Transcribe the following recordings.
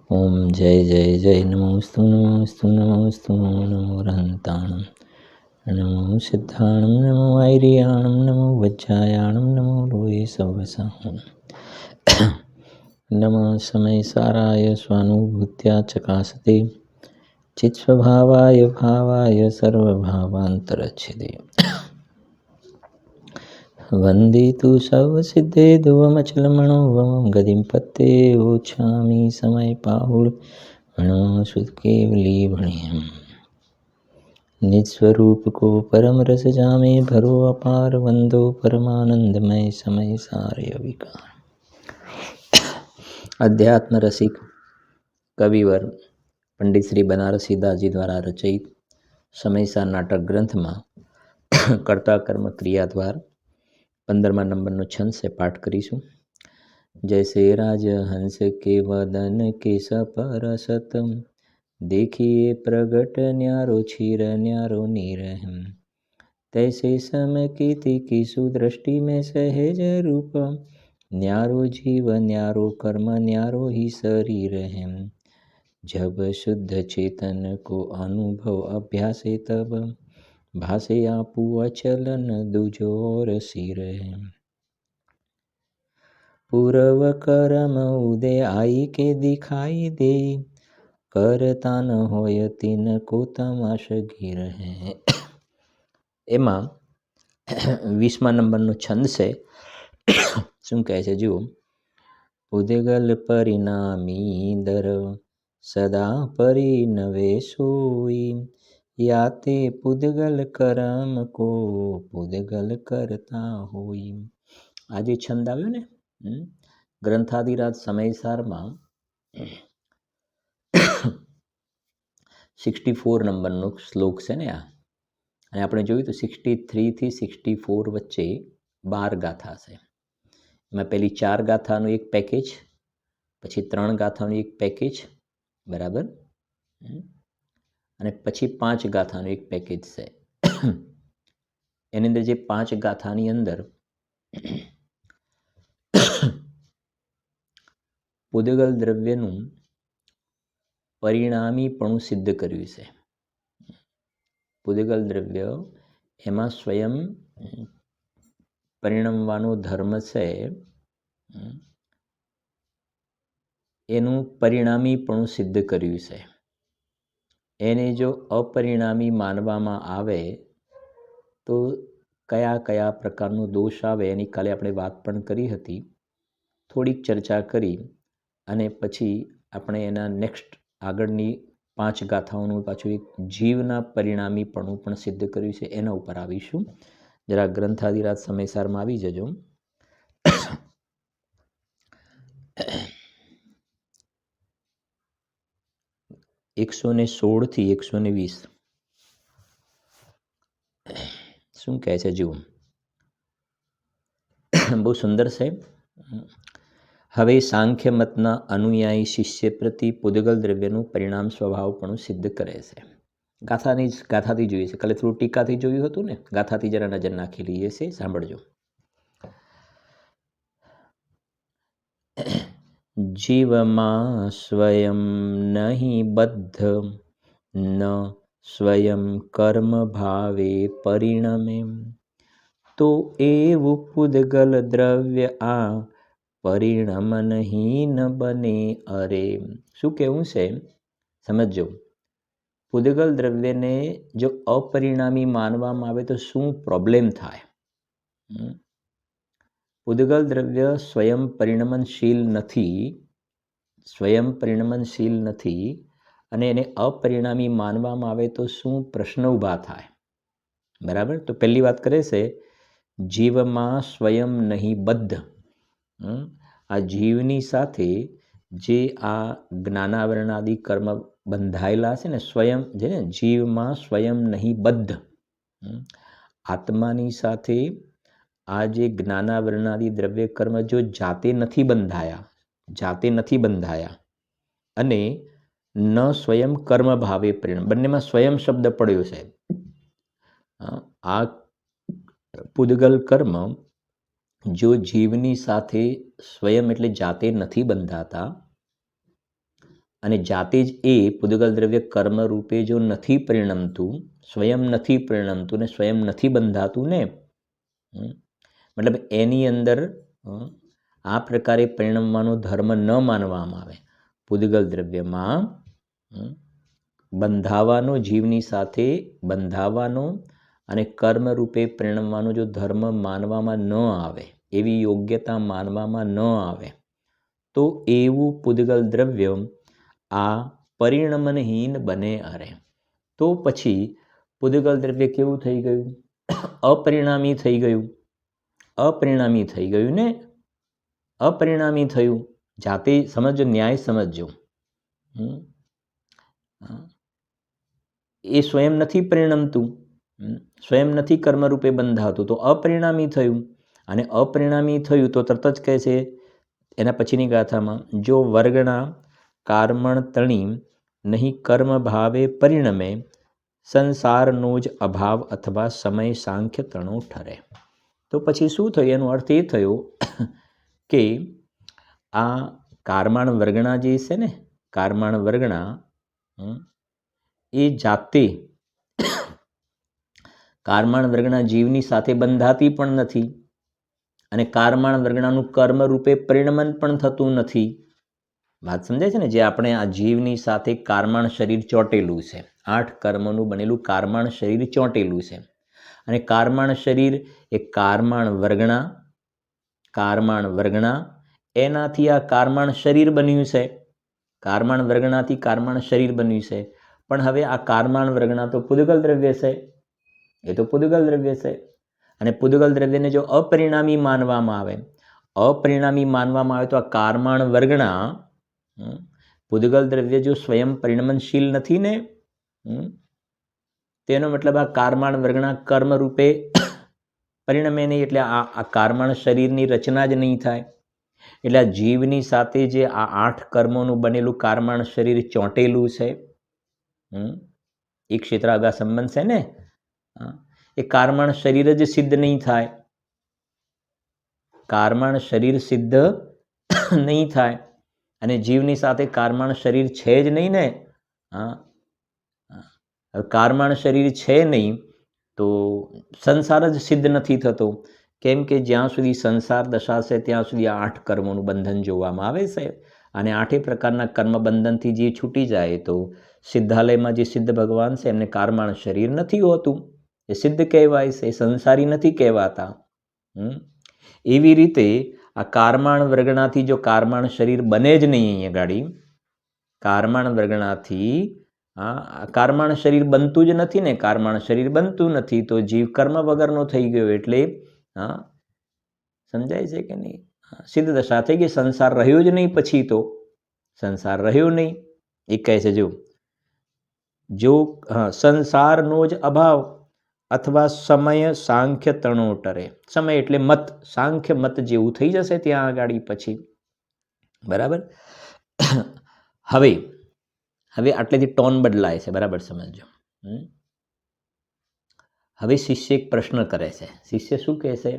ओम जय जय जय नमोस्तु नमोस्तु नमोस्तु नमो रहन्ताणं नमो सिद्धाणं नमो ऐरियाणं नमो वज्रायाणं नमो लोये सवसाहं नमः समय साराय स्वानुभूत्या चकासते चित्स्वभावाय भावाय सर्वभावान्तरच्छिदे वन्दे तु सर्वसिद्धे ध्रुवमचलमणोवमं गतिं पत्ते ओछामि समय पाहुल सुध केवली भणियम् निज स्वरूप को परम रस जामे भरो अपार वंदो परमानंदमय समय सारे विकार। अध्यात्म रसिक कविवर पंडित श्री बनारसीदासजी द्वारा रचित समयसार नाटक ग्रंथ में कर्ता कर्म क्रिया द्वार 15 नंबर छंद से पाठ करीशू। जैसे राज हंस के वदन के सपरसत देखिए प्रगट न्यारो क्षीर न्यारो नीरहम तैसे समकीति की सुदृष्टि में सहज रूप न्यारो जीव न्यारो कर्म न्यारो ही शरीर है। जब शुद्ध चेतन को अनुभव अभ्यासे तब भासे आपू अचलन दूजो और सिर है। पूर्व कर्म उदय आई के दिखाई दे करता न होय तीन को तमाश गिर है। एमा 20 नंबर छंद से શું કહે છે જુઓ। ઉદગલ પરિણામી દર સદા પરિનવે સોઈ याते पुद्गल कर्म को पुद्गल करता होई। आज छंद આવ્યો ને ગ્રંથાધિરાજ સમયસારમાં 64 નંબરનો શ્લોક છે ને આ, અને આપણે જોયું તો 63 થી 64 વચ્ચે 12 ગાથા છે। એમાં પહેલી 4 ગાથાનું એક પેકેજ, પછી 3 ગાથાનું એક પેકેજ, બરાબર, અને પછી 5 ગાથાનું એક પેકેજ છે। એની અંદર જે 5 ગાથાની અંદર પુદ્ગલ દ્રવ્યનું પરિણામીપણું સિદ્ધ કર્યું છે। પુદ્ગલ દ્રવ્ય એમાં સ્વયં પરિણમવાનો ધર્મ છે, એનું પરિણામીપણું સિદ્ધ કર્યું છે। એને જો અપરિણામી માનવામાં આવે તો કયા કયા પ્રકારનો દોષ આવે એની કાલે આપણે વાત પણ કરી હતી, થોડીક ચર્ચા કરી, અને પછી આપણે એના નેક્સ્ટ આગળની 5 ગાથાઓનું પાછું એક જીવના પરિણામીપણું પણ સિદ્ધ કર્યું છે, એના ઉપર આવીશું। જરા ગ્રંથાધિરાજ સમયસારમાં આવી જજો। 116 થી 120 શું કહે છે જુઓ। બહુ સુંદર છે। હવે સાંખ્ય મતના અનુયાયી શિષ્ય પ્રતિ પુદ્ગલ દ્રવ્યનું પરિણામ સ્વભાવપણું સિદ્ધ કરે છે। ગાથાથી જોઈએ છે, કાલે થોડું ટીકાથી જોયું હતું ને, ગાથાથી જરા નજર નાખી લઈએ છે, સાંભળજો। जीवमा स्वयं नहीं बद्ध न स्वयं कर्म भावे परिणमे तो एवं पुद्गल द्रव्य आ परिणम नहीं न बने अरे। શું કહેવું છે સમજો। પુદ્ગલ દ્રવ્યને જો અપરિણામી માનવામાં આવે તો શું પ્રોબ્લેમ થાય। પુદ્ગલ દ્રવ્ય સ્વયં પરિણમનશીલ નથી, અને એને અપરિણામી માનવામાં આવે તો શું પ્રશ્ન ઊભા થાય, બરાબર। તો પહેલી વાત કરે છે જીવમાં સ્વયં નહીં બદ્ધ। આ જીવની સાથે જે આ જ્ઞાનાવરણાદિ કર્મ બંધાયેલા છે ને, સ્વયં છે ને, જીવમાં સ્વયં નહીં બદ્ધ, આત્માની સાથે આ જે જ્ઞાનાવરણાદિ દ્રવ્ય કર્મ જો જાતે નથી બંધાયા અને ન સ્વયં કર્મ ભાવે પરિણામ, બંનેમાં સ્વયં શબ્દ પડ્યો છે। આ પુદ્ગલ કર્મ જો જીવની સાથે સ્વયં એટલે જાતે નથી બંધાતા અને જાતે જ એ પૂદગલ દ્રવ્ય કર્મ રૂપે જો નથી પરિણમતું, સ્વયં નથી પરિણમતું ને સ્વયં નથી બંધાતું ને, મતલબ એની અંદર આ પ્રકારે પરિણમવાનો ધર્મ ન માનવામાં આવે. પૂદગલ દ્રવ્યમાં બંધાવાનો, જીવની સાથે બંધાવાનો અને કર્મ રૂપે પરિણમવાનો જો ધર્મ માનવામાં ન આવે, એવી યોગ્યતા માનવામાં ન આવે, તો એવું પૂદગલ દ્રવ્ય આ પરિણમનહીન બને. અરે તો પછી પૂદગલ દ્રવ્ય કેવું થઈ ગયું? અપરિણામી થઈ ગયું. અપરિણામી થઈ ગયું ને, અપરિણામી થયું. જાતે સમજો, ન્યાય સમજજો. એ સ્વયં નથી પરિણમતું, સ્વયં નથી કર્મરૂપે બંધાતું, તો અપરિણામી થયું. અને અપરિણામી થયું તો તરત જ કહે છે એના પછીની ગાથામાં, જો વર્ગણા કાર્મણ તણી નહીં કર્મ ભાવે પરિણમે, સંસારનો જ અભાવ અથવા સમય સાંખ્ય તણો ઠરે. તો પછી શું થયું? એનો અર્થ એ થયો કે આ કાર્માણ વર્ગણા જે છે ને, કાર્માણ વર્ગણા એ જાતે કાર્માણ વર્ગણા જીવની સાથે બંધાતી પણ નથી અને કાર્માણ વર્ગણાનું કર્મ રૂપે પરિણમન પણ થતું નથી. વાત સમજાય છે ને? જે આપણે આ જીવની સાથે કાર્માણ શરીર ચોંટેલું છે, 8 કર્મોનું બનેલું કાર્માણ શરીર ચોંટેલું છે, અને કાર્માણ શરીર એ કાર્માણ વર્ગણા એનાથી આ કાર્માણ શરીર બન્યું છે. કાર્માણ વર્ગણાથી કાર્માણ શરીર બન્યું છે. પણ હવે આ કાર્માણ વર્ગણા તો પૂદગલ દ્રવ્ય છે, એ તો પૂદગલ દ્રવ્ય છે. અને પૂદગલ દ્રવ્યને જો અપરિણામી માનવામાં આવે, અપરિણામી માનવામાં આવે તો આ કાર્માણ વર્ગણા પૂદગલ દ્રવ્ય જો સ્વયં પરિણમનશીલ નથી ને, તેનો મતલબ આ કાર્માણ વર્ગણા કર્મ રૂપે પરિણમે નહીં, એટલે આ કાર્માણ શરીરની રચના જ નહીં થાય. એટલે આ જીવની સાથે જે આ 8 કર્મોનું બનેલું કાર્માણ શરીર ચોંટેલું છે, એ ક્ષેત્રાગા સંબંધ છે ને, એ કાર્માણ શરીર જ સિદ્ધ નહીં થાય. કાર્માણ શરીર સિદ્ધ નહીં થાય. અને જીવની સાથે કાર્માણ શરીર છે જ નહીં ને. કાર્માણ શરીર છે નહીં તો સંસાર જ સિદ્ધ નથી થતો. કેમ કે જ્યાં સુધી સંસાર દશા છે ત્યાં સુધી આ 8 કર્મોનું બંધન જોવામાં આવે છે. અને 8 પ્રકારના કર્મ બંધનથી જે છૂટી જાય તો સિદ્ધાલયમાં જે સિદ્ધ ભગવાન છે એમને કાર્માણ શરીર નથી હોતું, એ સિદ્ધ કહેવાય છે, એ સંસારી નથી કહેવાતા. એવી રીતે આ કાર્માણ વર્ગણાથી જો કાર્માણ શરીર બને જ નહીં, અહીંયા ગાડી કાર્માણ વર્ગણાથી કાર્માણ શરીર બનતું જ નથી ને, કાર્માણ શરીર બનતું નથી તો જીવ કર્મ વગરનો થઈ ગયો. એટલે સમજાય છે કે નહીં? સિદ્ધ દશા થઈ ગઈ, સંસાર રહ્યો જ નહીં. પછી તો સંસાર રહ્યો નહીં. એ કહે છે જો સંસારનો જ અભાવ અથવા સમય સાંખ્ય તણો ટરે. સમય એટલે મત, સાંખ્ય મત જેવું થઈ જશે ત્યાં આગળ પછી. બરાબર? હવે આટલેથી ટોન બદલાય છે. બરાબર સમજો. હવે શિષ્ય એક પ્રશ્ન કરે છે. શિષ્ય શું કહે છે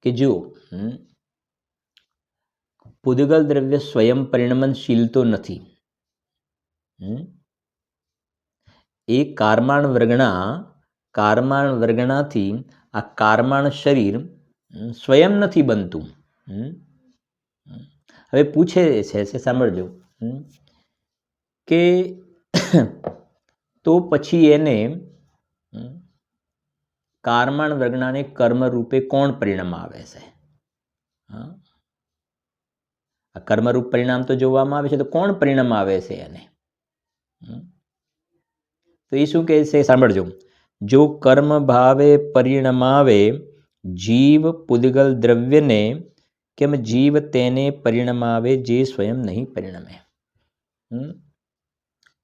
કે જો પૂદગલ દ્રવ્ય સ્વયં પરિણમનશીલ તો નથી, એ કાર્માણ વર્ગણાથી આ કાર્માણ શરીર સ્વયં નથી બનતું. હવે પૂછે છે, સાંભળજો, કે તો પછી એને કાર્માણ વર્ગણાને કર્મ રૂપે કોણ પરિણામ આવે છે? આ કર્મરૂપ પરિણામ તો જોવામાં આવે છે, તો કોણ પરિણામ આવે છે એને? તો એ શું કહે છે? સાંભળજો. જો કર્મ ભાવે પરિણમાવે જીવ પૂદગલ દ્રવ્યને, કેમ જીવ તેને પરિણમાવે જે સ્વયં નહીં પરિણમે?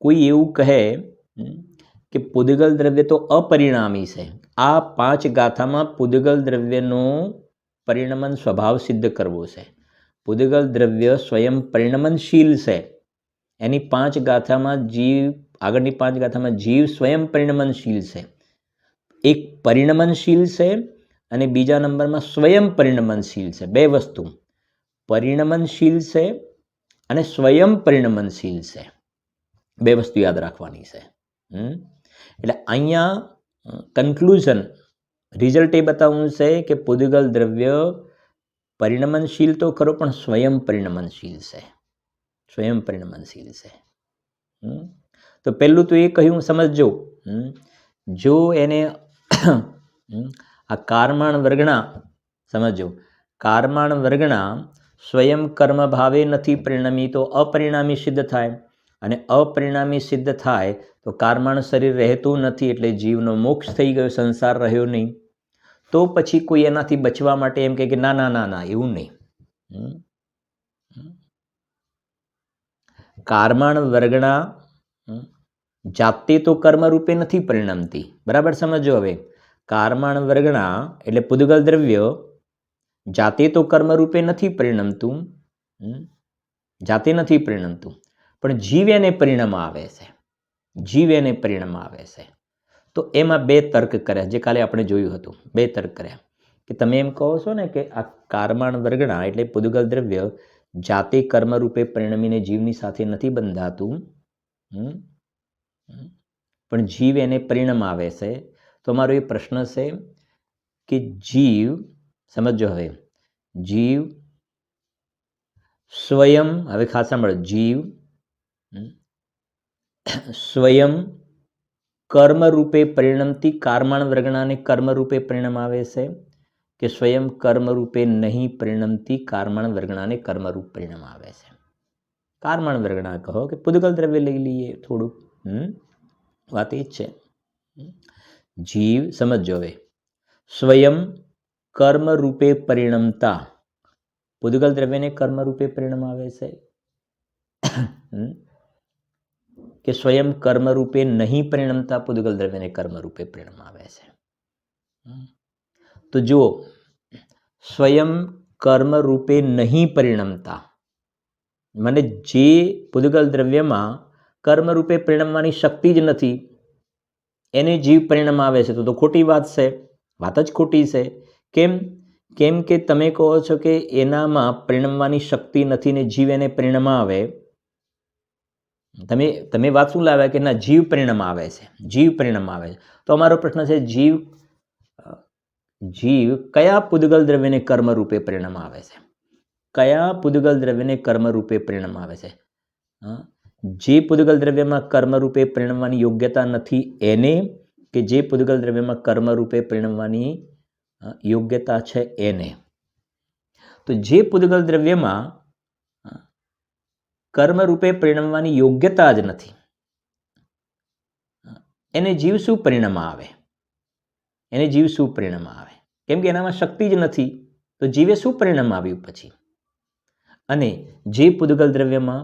કોઈ એવું કહે કે પૂદગલ દ્રવ્ય તો અપરિણામી છે. આ 5 ગાથામાં પૂદગલ દ્રવ્યનો પરિણમન સ્વભાવ સિદ્ધ કરવો છે. પૂદગલ દ્રવ્ય સ્વયં પરિણમનશીલ છે. એની 5 ગાથામાં જીવ, આગળની 5 ગાથામાં જીવ સ્વયં પરિણમનશીલ છે. એક પરિણમનશીલ છે અને બીજા નંબરમાં સ્વયં પરિણમનશીલ છે. 2 વસ્તુ, પરિણમનશીલ છે અને સ્વયં પરિણમનશીલ છે. બે વસ્તુ યાદ રાખવાની છે. એટલે અહીંયા કન્ક્લુઝન રિઝલ્ટ એ બતાવવું છે કે પૂદગલ દ્રવ્ય પરિણમનશીલ તો ખરો પણ સ્વયં પરિણમનશીલ છે. સ્વયં પરિણમનશીલ છે. તો પહેલું તો એ કહ્યું સમજજો, જો એને આ કારમાણ વર્ગણા સમજો, કારમાણ વર્ગણા સ્વયં કર્મ ભાવે નથી પરિણમી તો અપરિણામી સિદ્ધ થાય, અને અપરિણામી સિદ્ધ થાય તો કારમાણ શરીર રહેતું નથી, એટલે જીવનો મોક્ષ થઈ ગયો, સંસાર રહ્યો નહીં. તો પછી કોઈ એનાથી બચવા માટે એમ કે ના ના ના ના એવું નહીં. કારમાણ વર્ગણા જાતે તો કર્મ રૂપે નથી પરિણમતી. બરાબર સમજો. હવે કારમાણ વર્ગણા એટલે પૂદગલ દ્રવ્ય જાતે તો કર્મ રૂપે નથી પરિણમતું, જાતે નથી પરિણમતું, પણ જીવ એને પરિણામ આવે છે. જીવ એને પરિણામ આવે છે. તો એમાં બે તર્ક કર્યા, જે કાલે આપણે જોયું હતું. બે તર્ક કર્યા કે તમે એમ કહો છો ને કે આ કારમાણ વર્ગણા એટલે પૂદગલ દ્રવ્ય જાતે કર્મ રૂપે પરિણમીને જીવની સાથે નથી બંધાતું, પણ જીવ એને પરિણામ આવે છે. તો મારો એ પ્રશ્ન છે કે જીવ સમજો, હવે જીવ સ્વયં, હવે ખાસ સાંભળો, જીવ સ્વયં કર્મ રૂપે પરિણમતી કારમાણ વર્ગણાને કર્મ રૂપે પરિણામ આવે છે, કે સ્વયં કર્મ રૂપે નહીં પરિણમતી કારમાણ વર્ગણાને કર્મરૂપ પરિણામ આવે છે. કારમાણ વર્ગણા કહો કે પૂદગલ દ્રવ્ય લઈ લઈએ થોડુંક, વાત એ જ છે. જીવ સમજો, હવે સ્વયં કર્મ રૂપે પરિણમતા પૂદગલ દ્રવ્યને કર્મ રૂપે પરિણામ આવે છે, કે સ્વયં કર્મ રૂપે નહીં પરિણમતા પૂદગલ દ્રવ્યને કર્મ રૂપે પરિણામ આવે છે. તો જુઓ, સ્વયં કર્મ રૂપે નહીં પરિણમતા મને જે પૂદગલ દ્રવ્યમાં કર્મ રૂપે પરિણમવાની શક્તિ જ નથી એને જીવ પરિણામ આવે છે, તો ખોટી વાત છે. વાત જ ખોટી છે. કેમ કે તમે કહો છો કે એનામાં પરિણમવાની શક્તિ નથી ને જીવ એને પરિણામ આવે. તમે વાત શું લાવ્યા કે ના જીવ પરિણામ આવે છે, જીવ પરિણામ આવે છે. તો અમારો પ્રશ્ન છે જીવ કયા પૂદગલ દ્રવ્યને કર્મ રૂપે પરિણામ આવે છે? કયા પૂદગલ દ્રવ્યને કર્મ રૂપે પરિણામ આવે છે? જે પૂદગલ દ્રવ્યમાં કર્મ રૂપે પરિણમવાની યોગ્યતા નથી એને, કે જે પૂદગલ દ્રવ્યમાં કર્મ રૂપે પરિણમવાની યોગ્યતા છે એને? તો જે પૂદગલ દ્રવ્યમાં કર્મ રૂપે પરિણમવાની યોગ્યતા જ નથી એને જીવ શું પરિણામ આવે? એને જીવ શું પરિણામ આવે? કેમ કે એનામાં શક્તિ જ નથી, તો જીવે શું પરિણામ આવ્યું પછી? અને જે પૂદગલ દ્રવ્યમાં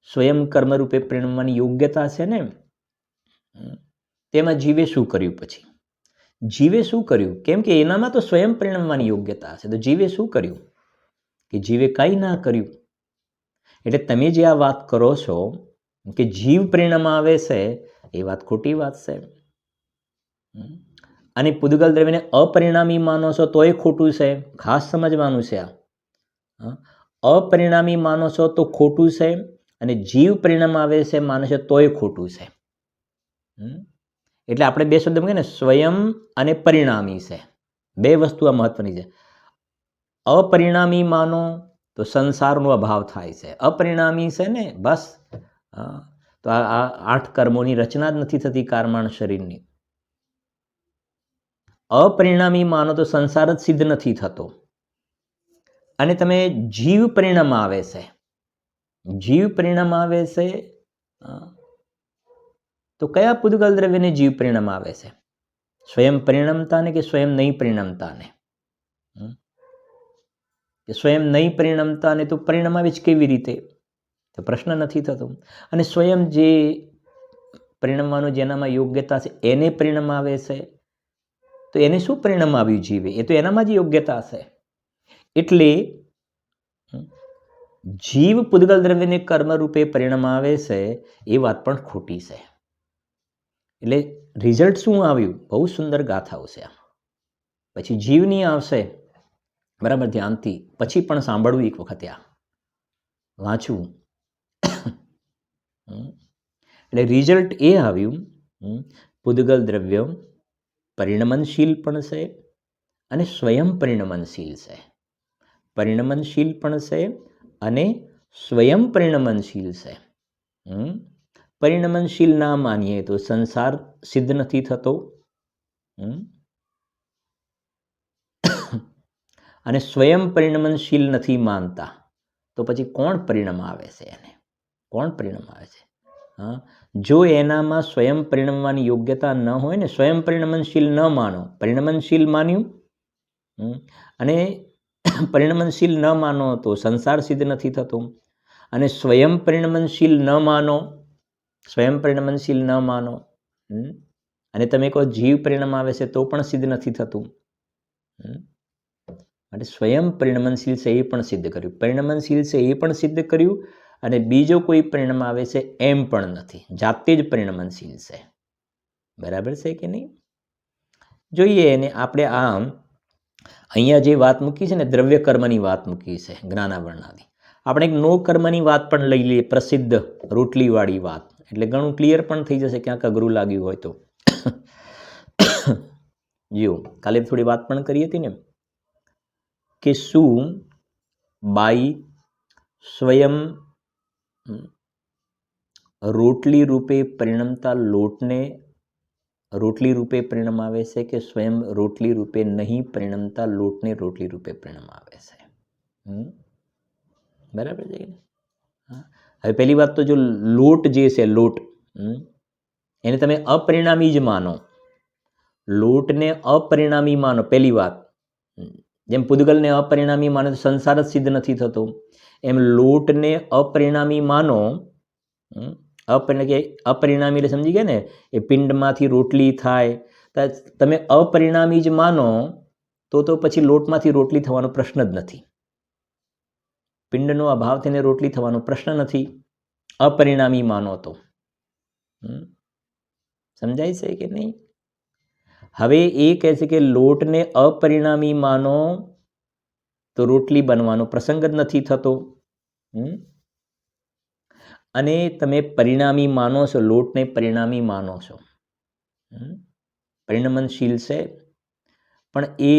સ્વયં કર્મ રૂપે પરિણમવાની યોગ્યતા છે ને, તેમાં જીવે શું કર્યું પછી? જીવે શું કર્યું? કેમ કે એનામાં તો સ્વયં પરિણમવાની યોગ્યતા છે, તો જીવે શું કર્યું? કે જીવે કંઈ ના કર્યું. એટલે તમે જે આ વાત કરો છો કે જીવ પરિણામ આવે છે, એ વાત ખોટી વાત છે. અને પૂદગલ દ્રવ્યને અપરિણામી માનો છો તોય ખોટું છે. ખાસ સમજવાનું છે. આ અપરિણામી માનો છો તો ખોટું છે, અને જીવ પરિણામ આવે છે માને છે તોય ખોટું છે. એટલે આપણે બે શબ્દ મૂકીએ ને, સ્વયં અને પરિણામી છે. બે વસ્તુ આ મહત્વની છે. અપરિણામી માનો તો સંસારનો અભાવ થાય છે. અપરિણામી છે ને બસ, તો આ 8 કર્મોની રચના જ નથી થતી કારમાણ શરીરની. અપરિણામી માનો તો સંસાર જ સિદ્ધ નથી થતો. અને તમે જીવ પરિણામ આવે છે, જીવ પરિણામ આવે છે, તો કયા પૂદગલ દ્રવ્યને જીવ પરિણામ આવે છે? સ્વયં પરિણમતાને કે સ્વયં નહીં પરિણમતાને? કે સ્વયં નહીં પરિણમતાને તો પરિણામ આવે જ કેવી રીતે? તો પ્રશ્ન નથી થતો. અને સ્વયં જે પરિણમવાનું જેનામાં યોગ્યતા છે એને પરિણામ આવે છે, તો એને શું પરિણામ આવ્યું જીવે? એ તો એનામાં જ યોગ્યતા છે. એટલે જીવ પૂદગલ દ્રવ્યને કર્મ રૂપે પરિણામ આવે છે એ વાત પણ ખોટી છે. એટલે રિઝલ્ટ શું આવ્યું? બહુ સુંદર ગાથાઓ છે. પછી જીવની આવશે, બરાબર ધ્યાનથી પછી પણ સાંભળવું, એક વખતે આ વાંચવું, એટલે રિઝલ્ટ એ આવ્યું, પૂદગલ દ્રવ્ય પરિણમનશીલ પણ છે અને સ્વયં પરિણમનશીલ છે. પરિણમનશીલ પણ છે અને સ્વયં પરિણમનશીલ છે. પરિણમનશીલ ના માનીએ તો સંસાર સિદ્ધ નથી થતો, અને સ્વયં પરિણમનશીલ નથી માનતા તો પછી કોણ પરિણામ આવે છે? એને કોણ પરિણામ આવે છે? જો એનામાં સ્વયં પરિણમવાની યોગ્યતા ન હોય ને, સ્વયં પરિણમનશીલ ન માનો, પરિણમનશીલ માન્યું અને પરિણમનશીલ ન માનો તો સંસાર સિદ્ધ નથી થતો, અને સ્વયં પરિણમનશીલ ન માનો, સ્વયં પરિણમનશીલ ન માનો અને તમે કહો જીવ પરિણામ આવે છે તો પણ સિદ્ધ નથી થતું. માટે સ્વયં પરિણમનશીલ છે એ પણ સિદ્ધ કર્યું, પરિણમનશીલ છે એ પણ સિદ્ધ કર્યું, અને બીજો કોઈ પરિણામ આવે છે એમ પણ નથી, જાતે જ પરિણમનશીલ છે. બરાબર છે કે નહીં? જોઈએ. અને આપણે આમ અહીંયા જે વાત મૂકી છે ને, દ્રવ્ય કર્મની વાત મૂકી છે જ્ઞાનાવરણાદી, આપણે એક નો કર્મની વાત પણ લઈ લઈએ, પ્રસિદ્ધ રોટલીવાળી વાત, એટલે ઘણું ક્લિયર પણ થઈ જશે ક્યાંક અઘરું લાગ્યું હોય તો. જો કાલે થોડી વાત પણ કરી હતી ને કે શું બાઈ સ્વયં રોટલી રૂપે પરિણમતા લોટને રોટલી રૂપે પરિણામ આવે છે કે સ્વયં રોટલી રૂપે નહીં પરિણમતા લોટને રોટલી રૂપે પરિણામ આવે છે? બરાબર છે. હવે પહેલી વાત તો જો લોટ જે છે, લોટ એને તમે અપરિણામી જ માનો, લોટને અપરિણામી માનો, પહેલી વાત. જેમ પૂદગલને અપરિણામી માનો તો સંસાર જ સિદ્ધ નથી થતો, એમ લોટને અપરિણામી માનો. અપરિણામી એટલે સમજી ગયા ને, એ પિંડમાંથી રોટલી થાય, તમે અપરિણામી જ માનો તો પછી લોટમાંથી રોટલી થવાનો પ્રશ્ન જ નથી. પિંડનો અભાવ થઈને રોટલી થવાનો પ્રશ્ન નથી, અપરિણામી માનો તો. સમજાય છે કે નહીં? હવે એ કહે છે કે લોટને અપરિણામી માનો તો રોટલી બનવાનો પ્રસંગ જ નથી થતો, અને તમે પરિણામી માનો છો, લોટને પરિણામી માનો છો, પરિણમનશીલ છે, પણ એ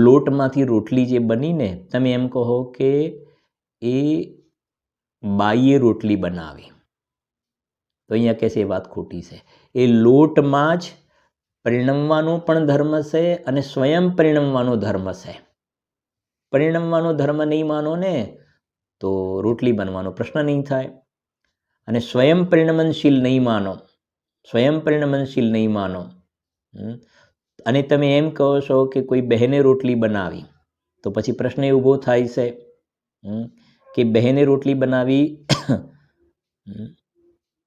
લોટમાંથી રોટલી જે બનીને તમે એમ કહો કે એ બાઈએ રોટલી બનાવી, તો અહીંયા કહે છે એ વાત ખોટી છે. એ લોટમાં જ પરિણમવાનો પણ ધર્મ છે અને સ્વયં પરિણમવાનો ધર્મ છે. પરિણમવાનો ધર્મ નહીં માનો ને તો રોટલી બનવાનો પ્રશ્ન નહીં થાય, અને સ્વયં પરિણમનશીલ નહીં માનો, સ્વયં પરિણમનશીલ નહીં માનો, અને તમે એમ કહો છો કે કોઈ બહેને રોટલી બનાવી, તો પછી પ્રશ્ન એ ઊભો થાય છે કે બહેને રોટલી બનાવી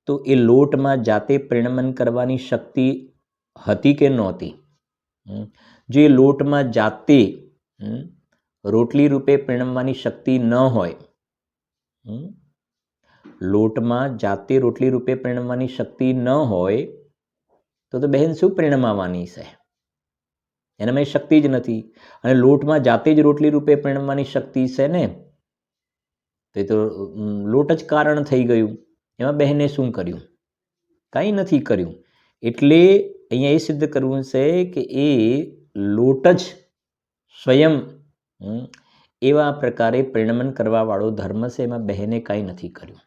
તો એ લોટમાં જાતે પરિણમન કરવાની શક્તિ હતી કે નહોતી? જો એ લોટમાં જાતે રોટલી રૂપે પરિણમવાની શક્તિ ન હોય, લોટમાં જાતે રોટલી રૂપે પરિણમવાની શક્તિ ન હોય તો બહેન શું પરિણમાવાની છે? એનામાં શક્તિ જ નથી. અને લોટમાં જાતે જ રોટલી રૂપે પરિણમવાની શક્તિ છે ને, તો એ તો લોટ જ કારણ થઈ ગયું. એમાં બહેને શું કર્યું? કાંઈ નથી કર્યું. એટલે અહીંયા એ સિદ્ધ કરવું છે કે એ લોટ જ સ્વયં એવા પ્રકારે પરિણમન કરવાવાળો ધર્મ છે, એમાં બહેને કાંઈ નથી કર્યું.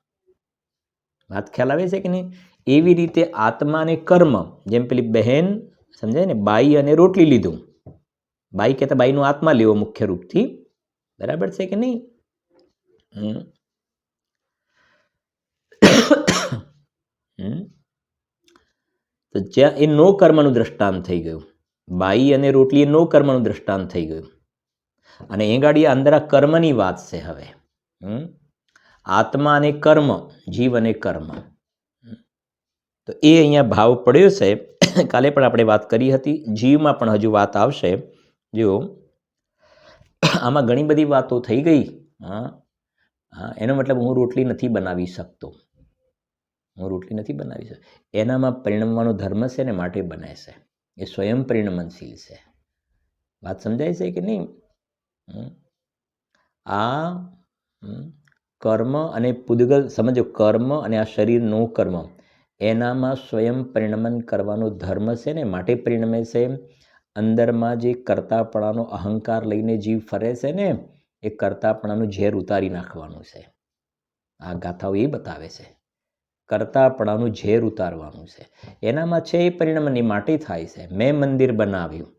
વાત ખ્યાલ આવે છે કે નહીં? એવી રીતે આત્મા અને કર્મ, જેમ પેલી બહેન સમજાય ને, બાઈ અને રોટલી લીધું, બાઈ કહેતા બાઈનો આત્મા લેવો મુખ્ય રૂપથી, બરાબર છે કે નહીં? તો જ્યાં એ નો કર્મનું દ્રષ્ટાંત થઈ ગયું, બાઈ અને રોટલી એ નો કર્મનું દ્રષ્ટાંત થઈ ગયું, અને એ ગાડી અંદર આ કર્મની વાત છે. હવે આત્મા અને કર્મ, જીવ અને કર્મ, તો એ અહીંયા ભાવ પડ્યો છે. કાલે પણ આપણે વાત કરી હતી, જીવમાં પણ હજુ વાત આવશે. જો આમાં ઘણી બધી વાતો થઈ ગઈ. એનો મતલબ હું રોટલી નથી બનાવી શકતો, હું રોટલી નથી બનાવી શકતો, એનામાં પરિણમવાનો ધર્મ છે ને માટે બને છે, એ સ્વયં પરિણમનશીલ છે. વાત સમજાય છે કે નહીં? આ કર્મ અને પૂદગલ, સમજો, કર્મ અને આ શરીરનો કર્મ એનામાં સ્વયં પરિણમન કરવાનો ધર્મ છે ને, માટે પરિણમે છે. અંદરમાં જે કર્તાપણાનો અહંકાર લઈને જીવ ફરે છે ને, એ કર્તાપણાનું ઝેર ઉતારી નાખવાનું છે. આ ગાથાઓ એ બતાવે છે, કર્તાપણાનું ઝેર ઉતારવાનું છે. એનામાં છે એ પરિણમનની માટે થાય છે. મેં મંદિર બનાવ્યું,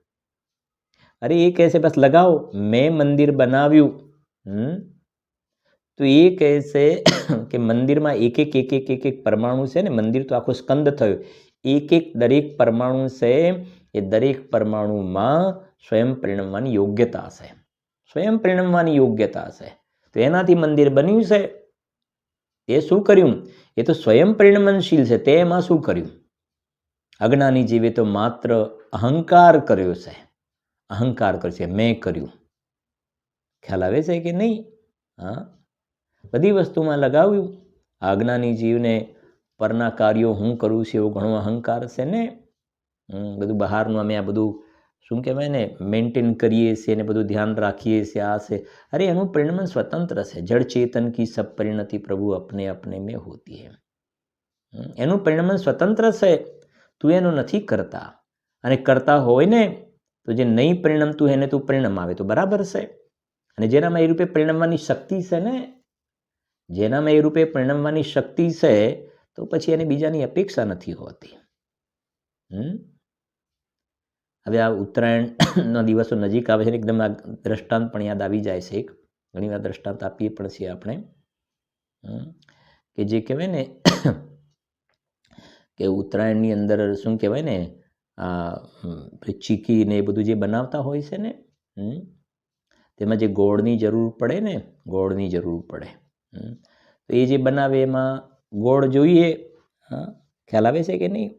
અરે એ કહે છે બસ લગાવો, મેં મંદિર બનાવ્યું. તો એ કહે છે કે મંદિરમાં એક એક પરમાણુ છે ને, મંદિર તો આખો સ્કંદ થયો, દરેક પરમાણુ છે, એ દરેક પરમાણુમાં સ્વયં પરિણમવાની યોગ્યતા છે, સ્વયં પરિણમવાની યોગ્યતા છે. તો એનાથી મંદિર બન્યું છે. એ શું કર્યું? એ તો સ્વયં પરિણમનશીલ છે. તે એમાં શું કર્યું? અજ્ઞાની જીવે તો માત્ર અહંકાર કર્યો છે, અહંકાર કર્યો છે, મેં કર્યું. ખ્યાલ આવે છે કે નહીં? હા, બધી વસ્તુમાં લગાવ્યું. અજ્ઞાની જીવને પરના કાર્યો હું કરું છું એવો ઘણો અહંકાર છે ને. બધું બહારનું અમે આ બધું શું કહેવાય ને, મેન્ટેન કરીએ છીએ ને બધું ધ્યાન રાખીએ છીએ, આ છે. અરે એનું પરિણમન સ્વતંત્ર છે. જળ ચેતન કી સબ પરિણતિ પ્રભુ અપને અપને મેં હોતી હૈ. એનું પરિણમન સ્વતંત્ર છે. તું એનું નથી કરતા, અને કરતા હોય ને તો જે નહીં પરિણમતું એને તું પરિણામ આવે તો બરાબર છે. અને જેનામાં એ રૂપે પરિણમવાની શક્તિ છે ને, જેનામાં એ રૂપે પરિણમવાની શક્તિ છે, તો પછી એને બીજાની અપેક્ષા નથી હોતી. હવે આ ઉત્તરાયણના દિવસો નજીક આવે છે, એકદમ આ દ્રષ્ટાંત પણ યાદ આવી જાય છે. એક ઘણી વાર દ્રષ્ટાંત આપીએ પણ છીએ આપણે, કે જે કહેવાય ને કે ઉત્તરાયણની અંદર શું કહેવાય ને, ચીકી ને એ બધું જે બનાવતા હોય છે ને, તેમાં જે ગોળની જરૂર પડે ને, ગોળની જરૂર પડે, તો એ જે બનાવે એમાં ગોળ જોઈએ. ખ્યાલ આવે છે કે નહીં?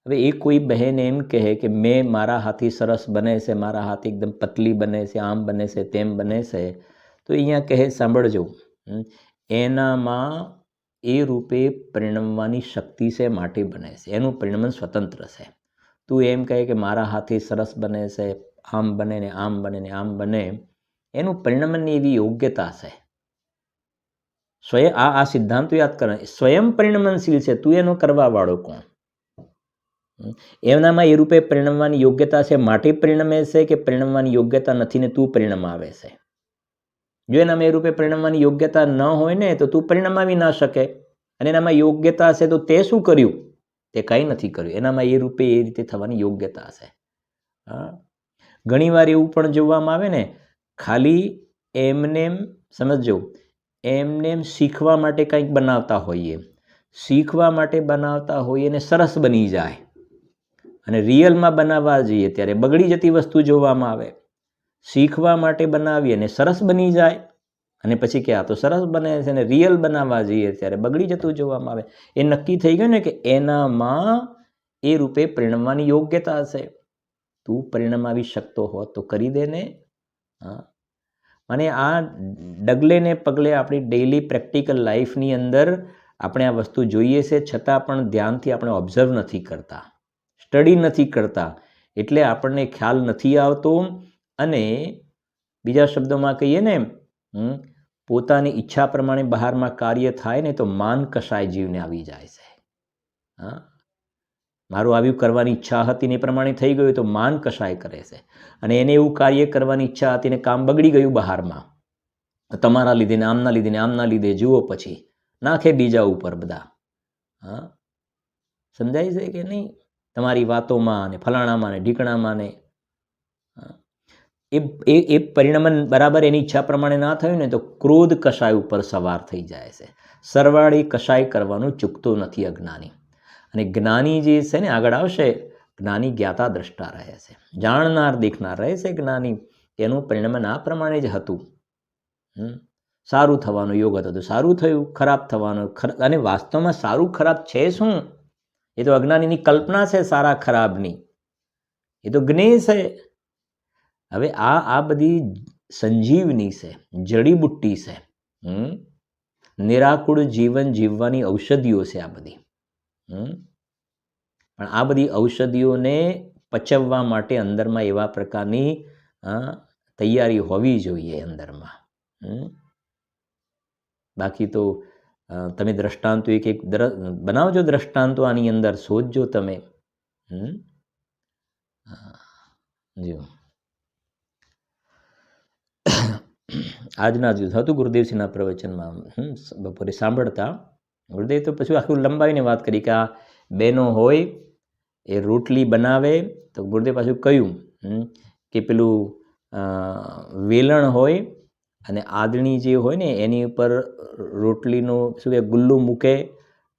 હવે એ કોઈ બહેન એમ કહે કે મેં, મારા હાથી સરસ બને છે, મારા હાથી એકદમ પતલી બને છે, આમ બને છે, તેમ બને છે. તો અહીંયા કહે સાંભળજો, એનામાં એ રૂપે પરિણમવાની શક્તિ છે માટે બને છે, એનું પરિણમન સ્વતંત્ર છે. તું એમ કહે કે મારા હાથી સરસ બને છે, આમ બને ને આમ બને ને આમ બને, એનું પરિણમનની એવી યોગ્યતા છે. સ્વયં આ સિદ્ધાંતો યાદ કરે, સ્વયં પરિણમનશીલ છે, તું એનો કરવા વાળો કોણ? એનામાં એ રૂપે પરિણમવાની યોગ્યતા છે માટે પરિણમે છે, કે પરિણમવાની યોગ્યતા નથી ને તું પરિણામ આવે છે? જો એનામાં એ રૂપે પરિણમવાની યોગ્યતા ન હોય ને તો તું પરિણમાવી ના શકે. અને એનામાં યોગ્યતા છે તો તે શું કર્યું? તે કંઈ નથી કર્યું. એનામાં એ રૂપે એ રીતે થવાની યોગ્યતા છે. ઘણી વાર એવું પણ જોવામાં આવે ને, ખાલી એમને સમજો, એમને શીખવા માટે કંઈક બનાવતા હોઈએ, શીખવા માટે બનાવતા હોઈએ અને સરસ બની જાય, અને રિયલમાં બનાવવા જઈએ ત્યારે બગડી જતી વસ્તુ જોવામાં આવે. શીખવા માટે બનાવીએ અને સરસ બની જાય, અને પછી કે આ તો સરસ બને છે, અને રિયલ બનાવવા જઈએ ત્યારે બગડી જતું જોવામાં આવે. એ નક્કી થઈ ગયું ને કે એનામાં એ રૂપે પરિણમવાની યોગ્યતા છે. તું પરિણમાવી શકતો હોત તો કરી દે ને. અને આ ડગલે ને પગલે આપણી ડેઇલી પ્રેક્ટિકલ લાઈફની અંદર આપણે આ વસ્તુ જોઈએ છે, છતાં પણ ધ્યાનથી આપણે ઓબ્ઝર્વ નથી કરતા, સ્ટડી નથી કરતા, એટલે આપણને ખ્યાલ નથી આવતો. અને બીજા શબ્દોમાં કહીએ ને, પોતાની ઈચ્છા પ્રમાણે બહારમાં કાર્ય થાય ને તો માન કશાય જીવને આવી જાય છે. મારું આવ્યું કરવાની ઈચ્છા હતી ને એ પ્રમાણે થઈ ગયું તો માન કશાય કરે છે. અને એને એવું કાર્ય કરવાની ઈચ્છા હતી ને કામ બગડી ગયું બહારમાં, તમારા લીધે ને આમના લીધે ને આમના લીધે, જુઓ પછી નાખે બીજા ઉપર બધા. સમજાય છે કે નહીં? તમારી વાતોમાં ને ફલાણામાં ને ઢીકણામાં ને એ પરિણમન બરાબર એની ઈચ્છા પ્રમાણે ના થયું ને તો ક્રોધ કશાય ઉપર સવાર થઈ જાય છે. સરવાળે કશાય કરવાનું ચૂકતો નથી અજ્ઞાની. અને જ્ઞાની જે છે ને, આગળ આવશે, જ્ઞાની જ્ઞાતા દ્રષ્ટા રહે છે, જાણનાર દેખનાર રહે છે જ્ઞાની. એનું પરિણમન આ પ્રમાણે જ હતું. સારું થવાનો યોગ હતો તો સારું થયું, ખરાબ થવાનો અને વાસ્તવમાં સારું ખરાબ છે શું? એ તો અજ્ઞાનીની કલ્પના છે સારા ખરાબની, એ તો જ્ઞેય છે. હવે આ બધી સંજીવની છે, જડીબુટ્ટી છે, નિરાકુળ જીવન જીવવાની ઔષધિઓ છે આ બધી. પણ આ બધી ઔષધિઓને પચવવા માટે અંદરમાં એવા પ્રકારની તૈયારી હોવી જોઈએ અંદરમાં. બાકી તો તમે દ્રષ્ટાંતો એક એક બનાવજો, દ્રષ્ટાંતો આની અંદર શોધજો તમે. જો આજના જ હતું ગુરુદેવસિંહના પ્રવચનમાં બપોરે સાંભળતા. ગુરુદેવ તો પછી આખું લંબાવીને વાત કરી કે આ બહેનો હોય એ રોટલી બનાવે તો ગુરુદેવ પાછું કહ્યું કે પેલું વેલણ હોય અને આદણી જે હોય ને એની ઉપર રોટલીનું શું કે ગુલ્લું મૂકે.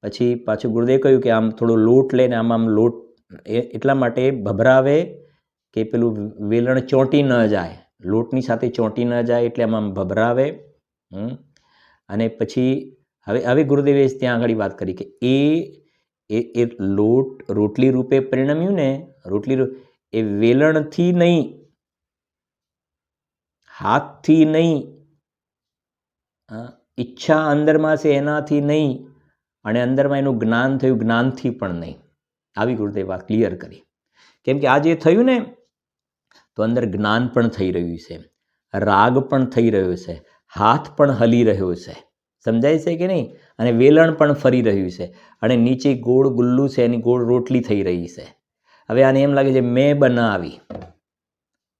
પછી પાછું ગુરુદેવ કહ્યું કે આમ થોડો લોટ લઈને આમ લોટ એટલા માટે ભભરાવે કે પેલું વેલણ ચોંટી ન જાય, લોટની સાથે ચોંટી ન જાય એટલે આમ ભભરાવે. અને પછી હવે ગુરુદેવે ત્યાં આગળ વાત કરી કે એ લોટ રોટલી રૂપે પરિણમ્યું ને, રોટલી એ વેલણથી નહીં, હાથથી નહીં, ઈચ્છા અંદરમાં છે એનાથી નહીં, અને અંદરમાં એનું જ્ઞાન થયું જ્ઞાનથી પણ નહીં. આવી ગુરુદેવ વાત ક્લિયર કરી. કેમ કે આ જે થયું ને તો અંદર જ્ઞાન પણ થઈ રહ્યું છે, રાગ પણ થઈ રહ્યો છે, હાથ પણ હલી રહ્યો છે, સમજાય છે કે નહીં, અને વેલણ પણ ફરી રહ્યું છે, અને નીચે ગોળ ગુલ્લું છે એની ગોળ રોટલી થઈ રહી છે. હવે આને એમ લાગે છે મેં બનાવી,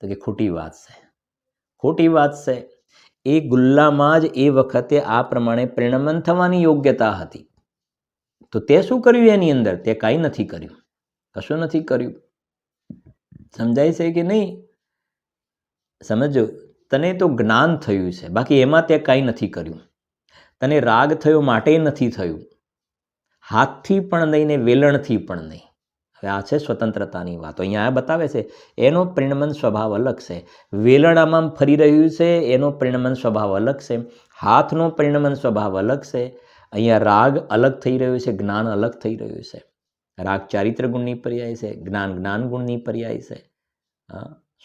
તો કે ખોટી વાત છે, ખોટી વાત છે. એ ગુલ્લામાં જ એ વખતે આ પ્રમાણે પરિણમન થવાની યોગ્યતા હતી. તો તે શું કર્યું એની અંદર? તે કાંઈ નથી કર્યું, કશું નથી કર્યું. સમજાય છે કે નહીં? સમજો, તને તો જ્ઞાન થયું છે, બાકી એમાં તે કાંઈ નથી કર્યું. તને રાગ થયો માટે નથી થયું, હાથથી પણ નહીં ને વેલણથી પણ નહીં. હવે આ છે સ્વતંત્રતાની વાતો. અહીંયા આ બતાવે છે એનો પરિણમન સ્વભાવ અલગ છે. વેલણ આમાં ફરી રહ્યું છે એનો પરિણમન સ્વભાવ અલગ છે, હાથનો પરિણમન સ્વભાવ અલગ છે. અહીંયા રાગ અલગ થઈ રહ્યું છે, જ્ઞાન અલગ થઈ રહ્યું છે. રાગ ચારિત્ર ગુણની પર્યાય છે, જ્ઞાન જ્ઞાન ગુણની પર્યાય છે.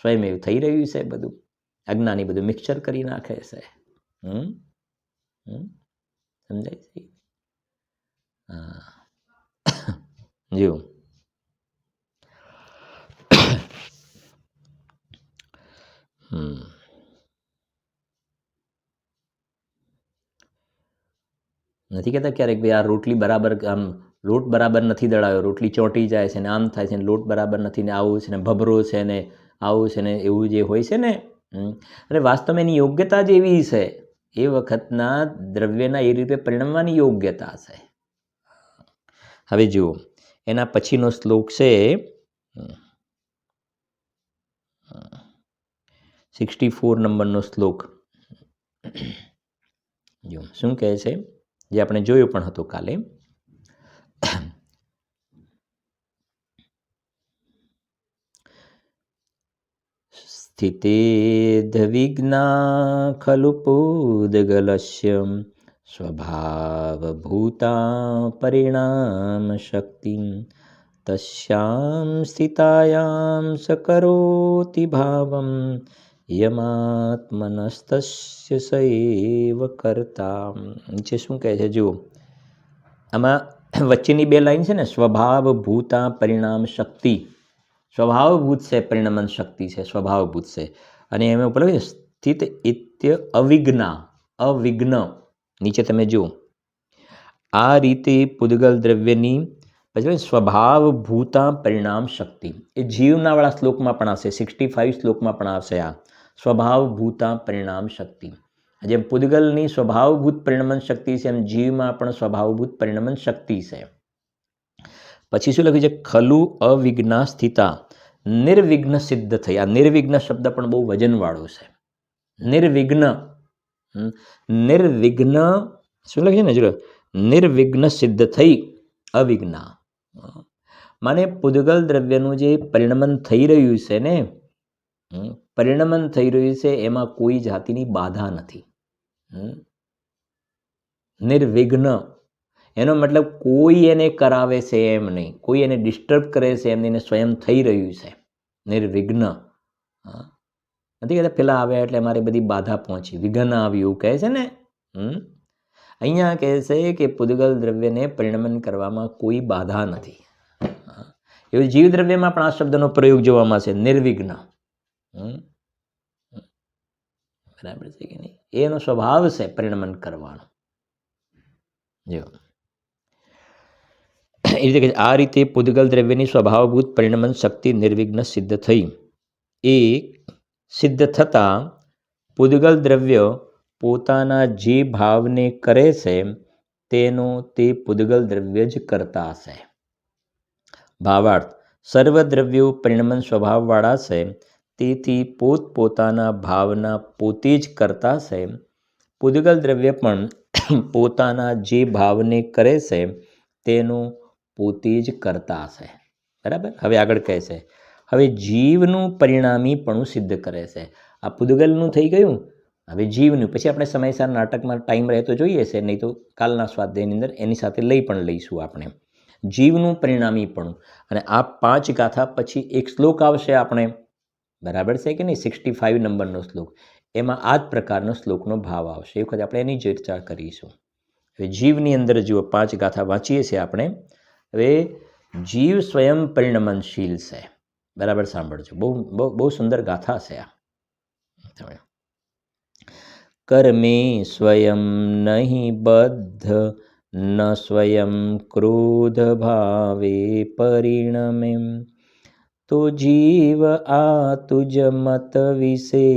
સ્વયં એવું થઈ રહ્યું છે બધું. અજ્ઞાની બધું મિક્સચર કરી નાખે છે. સમજાય છે? જો નથી કહેતા ક્યારેક ભાઈ આ રોટલી બરાબર આમ લોટ બરાબર નથી દળાયો, રોટલી ચોંટી જાય છે ને આમ થાય છે ને લોટ બરાબર નથી ને આવું છે ને ભભરો છે ને આવું છે ને એવું જે હોય છે ને. અને વાસ્તવમાં એની યોગ્યતા જ એવી છે, એ વખતના દ્રવ્યના એ રીતે પરિણમવાની યોગ્યતા છે. હવે જુઓ એના પછીનો શ્લોક છે 64 નંબરનો શ્લોક. જો શું કહે છે, જે આપણે જોયું પણ હતું કાલે. સ્થિતેદ્વિગ્ના ખલુ પૂદગલસ્ય સ્વભાવભૂતા પરિણામ શક્તિ તસ્યામ સ્થિતાયામ સકરોતિ ભાવમ યમાત્મનસ્તસ્ય સૈવ કર્તા. નીચે શું કહે છે જુઓ, આમાં વચ્ચેની બે લાઈન છે ને, સ્વભાવભૂતા પરિણામ શક્તિ. સ્વભાવભૂત છે પરિણમન શક્તિ છે, સ્વભાવભૂત છે. અને એમાં ઉપર સ્થિત ઇત્ય અવિઘ્ના, અવિઘ્ન. નીચે તમે જુઓ આ રીતે પૂદગલ દ્રવ્યની પછી સ્વભાવભૂતા પરિણામ શક્તિ એ જીવનાવાળા શ્લોકમાં પણ આવશે, 65 શ્લોકમાં પણ આવશે. આ સ્વભાવભૂતા પરિણામ શક્તિ, જેમ પૂદગલની સ્વભાવભૂત પરિણમન શક્તિ છે એમ જીવમાં પણ સ્વભાવભૂત પરિણમન શક્તિ છે. પછી શું લખ્યું છે, ખલુ અવિઘ્ના સ્થિતા નિર્વિઘ્ન સિદ્ધ થઈ. આ નિર્વિઘ્ન શબ્દ પણ બહુ વજનવાળો છે. નિર્વિઘ્ન, નિર્વિઘ્ન શું લખ્યું ને, જો નિર્વિઘ્ન સિદ્ધ થઈ અવિઘ્ના. માને પૂદગલ દ્રવ્યનું જે પરિણમન થઈ રહ્યું છે ને, પરિણમન થઈ રહ્યું છે એમાં કોઈ જાતિની બાધા નથી. નિર્વિઘ્ન એનો મતલબ કોઈ એને કરાવે છે એમ નહીં, કોઈ એને ડિસ્ટર્બ કરે છે એમ નહીં, સ્વયં થઈ રહ્યું છે. નિર્વિઘ્ન નથી કહેતા પેલા આવ્યા એટલે અમારે બધી બાધા પહોંચી, વિઘ્ન આવ્યું એવું કહે છે ને. અહીંયા કહે છે કે પૂદગલ દ્રવ્યને પરિણમન કરવામાં કોઈ બાધા નથી. એવું જીવ દ્રવ્યમાં પણ આ શબ્દનો પ્રયોગ જોવામાં છે, નિર્વિઘ્ન. બરાબર છે કે નહીં? એનો સ્વભાવ છે પરિણમન કરવાનો. જો એ રીતે આ રીતે પૂદગલ દ્રવ્યની સ્વભાવભૂત પરિણમન શક્તિ નિર્વિઘ્ન સિદ્ધ થઈ. એ સિદ્ધ થતાં પૂદગલ દ્રવ્ય પોતાના જે ભાવને કરે છે તેનો તે પૂદગલ દ્રવ્ય જ કરતા છે. ભાવાર્થ, સર્વ દ્રવ્યો પરિણમન સ્વભાવવાળા છે, તેથી પોતપોતાના ભાવના પોતે જ કરતા છે. પૂદગલ દ્રવ્ય પણ પોતાના જે ભાવને કરે છે તેનો પોતે જ કરતા છે. બરાબર. હવે આગળ કહે છે, હવે જીવનું પરિણામીપણું સિદ્ધ કરે છે. આ પૂદગલનું થઈ ગયું, હવે જીવનું. પછી આપણે સમયસર નાટકમાં ટાઈમ રહે તો જોઈએ છે, નહીં તો કાલના સ્વાધ્યાયની અંદર એની સાથે પણ લઈશું આપણે. જીવનું પરિણામીપણું. અને આ 5 ગાથા પછી એક શ્લોક આવશે આપણે, બરાબર છે કે નહીં, 65 નંબરનો શ્લોક. એમાં આ જ પ્રકારનો શ્લોકનો ભાવ આવશે. એ વખતે આપણે એની ચર્ચા કરીશું. હવે જીવની અંદર જુઓ, 5 ગાથા વાંચીએ છીએ આપણે. હવે જીવ સ્વયં પરિણમનશીલ છે. બરાબર સાંભળજો, બહુ બહુ બહુ સુંદર ગાથા છે આ. કર્મે સ્વયં નહીં બદ્ધ, ન સ્વયં ક્રોધ ભાવે પરિણમે, તો જીવ આ તુજ મત વિશે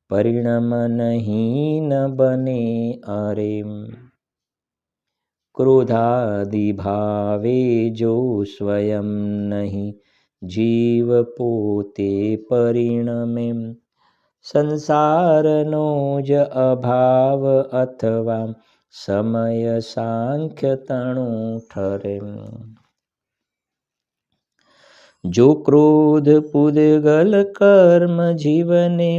પરિણમ નહીં ન બને અરે. ક્રોધાદિ ભાવે જો સ્વયં નહીં જીવ પોતે પરિણમે, સંસારનો જ અભાવ અથવા સમય સાંખ્ય તણું ઠરે. જો ક્રોધ પૂદગલ કર્મ જીવને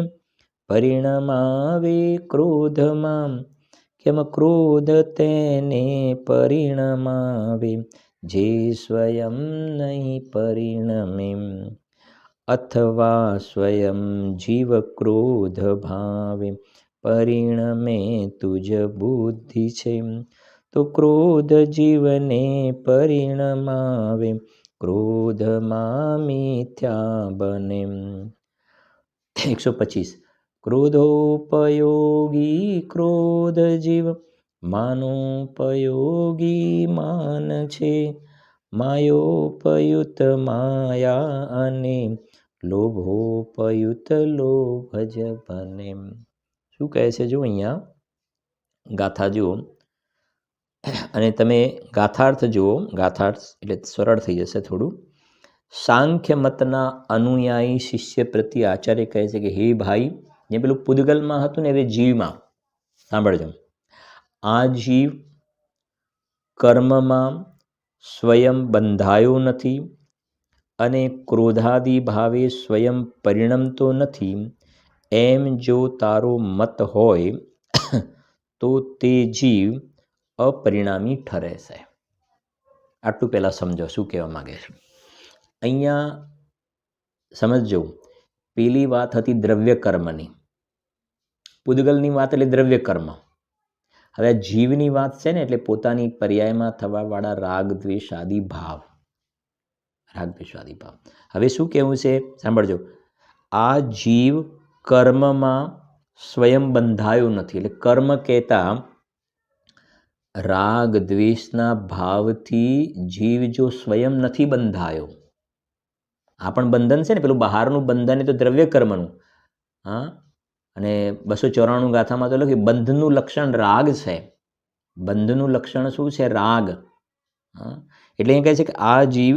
પરિણમાવે ક્રોધમાં, કેમ ક્રોધ તેને પરિણમાવે જે સ્વયં નહીં પરિણમે, અથવા સ્વયં જીવ ક્રોધ ભાવે પરિણમે તુજ બુદ્ધિ છે, તો ક્રોધ જીવને પરિણમાવે ક્રોધમાં મિથ્યા બને. 125. ક્રોધોપયોગી ક્રોધ જીવ માનોપયોગી માન છે, માયોપયુત માયા અને લોભોપયુત લોભ જ બને. શું કહે છે જો અહીંયા ગાથા જુઓ અને તમે ગાથાર્થ જુઓ. ગાથાર્થ એટલે સરળ થઈ જશે થોડું. સાંખ્ય મતના અનુયાયી શિષ્ય પ્રતિ આચાર્ય કહે છે કે હે ભાઈ, જે પેલું પૂદગલમાં હતું ને, હવે જીવમાં સાંભળજો. આ જીવ કર્મમાં સ્વયં બંધાયો નથી અને ક્રોધાદિ ભાવે સ્વયં પરિણમતો નથી, એમ જો તારો મત હોય તો તે જીવ અપરિણામી ઠરે છે. આટલું પહેલાં સમજો શું કહેવા માગે છે. અહીંયા સમજજો, પેલી વાત હતી દ્રવ્ય કર્મની, પૂદગલની વાત એટલે દ્રવ્ય કર્મ. હવે જીવની વાત છે ને, એટલે પોતાની પર્યાયમાં થવાવાળા રાગ દ્વેષ આદિ ભાવ. રાગ દ્વેષ આદિ ભાવ. હવે શું કહેવું છે સાંભળજો. આ જીવ કર્મમાં સ્વયં બંધાયો નથી. એટલે કર્મ કહેતા રાગ દ્વેષના ભાવથી જીવ જો સ્વયં નથી બંધાયો, આ પણ બંધન છે ને, પેલું બહારનું બંધન એ તો દ્રવ્ય કર્મનું. હા, અને 294 ગાથામાં તો લખ્યું બંધનું લક્ષણ રાગ છે. બંધનું લક્ષણ શું છે? રાગ. હા, એટલે એ કહે છે કે આ જીવ